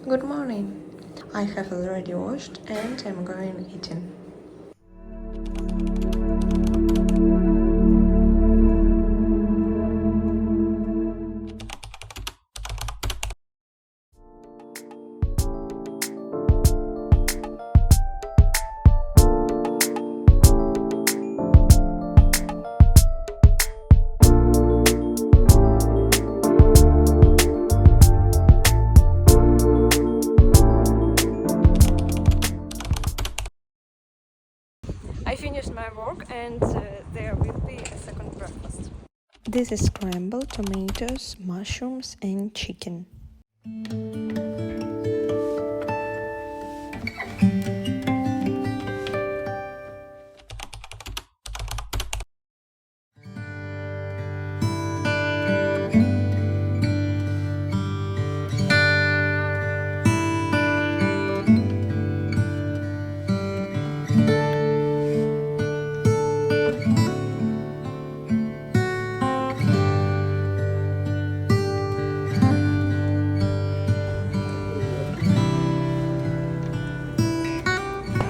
Good morning. I have already washed and I'm going eating. I finished my work and there will be a second breakfast. This is scrambled tomatoes, mushrooms and chicken.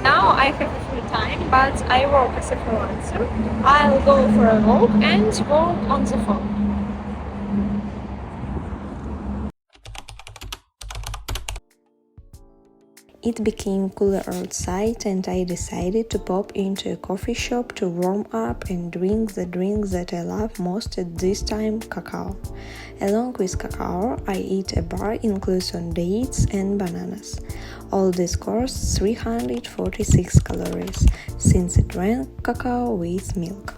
Now I have a free time, but I work as a freelancer. I'll go for a walk and work on the phone. It became cooler outside and I decided to pop into a coffee shop to warm up and drink the drink that I love most at this time, cacao. Along with cacao, I eat a bar includes on dates and bananas. All this costs 346 calories, since I drank cacao with milk.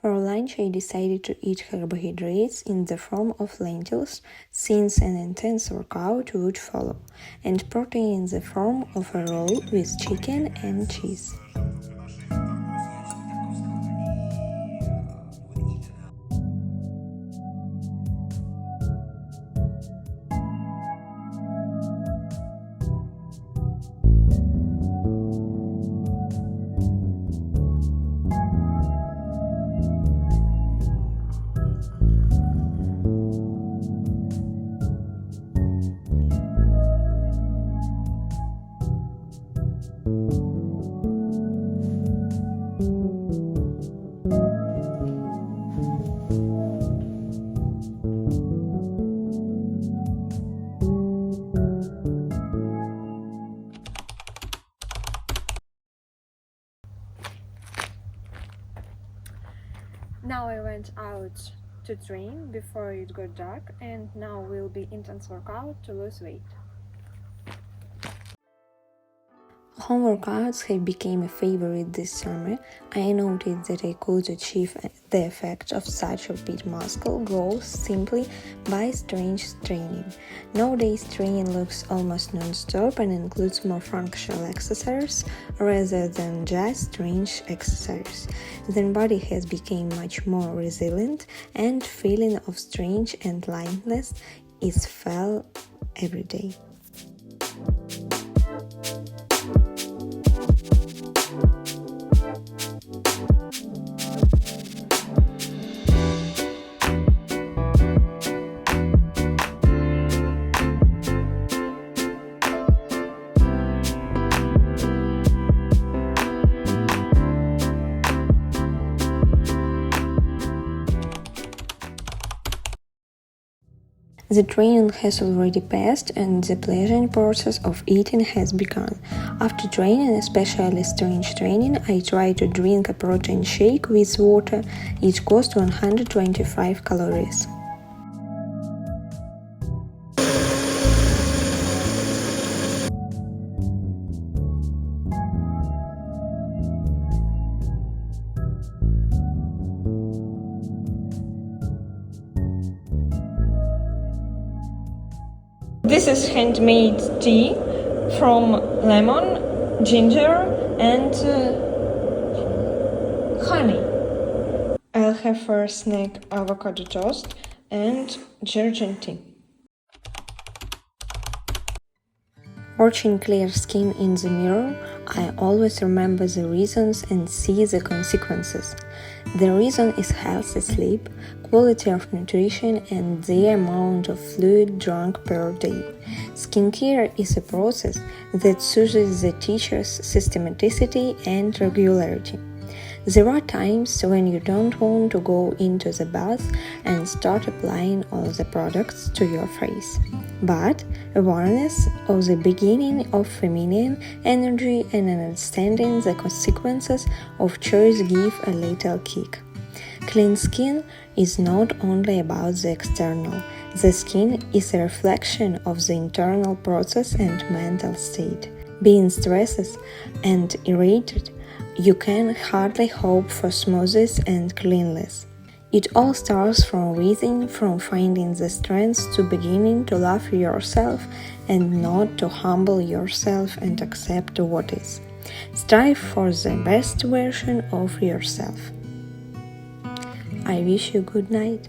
For lunch, I decided to eat carbohydrates in the form of lentils, since an intense workout would follow, and protein in the form of a roll with chicken and cheese. Now I went out to train before it got dark, and now will be intense workout to lose weight. Home workouts have become a favorite this summer. I noticed that I could achieve the effect of such rapid muscle growth simply by strength training. Nowadays, training looks almost non-stop and includes more functional exercises rather than just strength exercise. The body has become much more resilient and feeling of strength and lightness is felt every day. The training has already passed and the pleasant process of eating has begun. After training, especially strength training, I try to drink a protein shake with water. It costs 125 calories. This is handmade tea from lemon, ginger, and honey. I'll have for a snack avocado toast and Georgian tea. Watching clear skin in the mirror, I always remember the reasons and see the consequences. The reason is healthy sleep, quality of nutrition, and the amount of fluid drunk per day. Skincare is a process that soothes the teacher's systematicity and regularity. There are times when you don't want to go into the bath and start applying all the products to your face. But awareness of the beginning of feminine energy and understanding the consequences of choice give a little kick. Clean skin is not only about the external. The skin is a reflection of the internal process and mental state. Being stressed and irritated, you can hardly hope for smoothness and cleanliness. It all starts from within, from finding the strength to beginning to love yourself and not to humble yourself and accept what is. Strive for the best version of yourself. I wish you good night.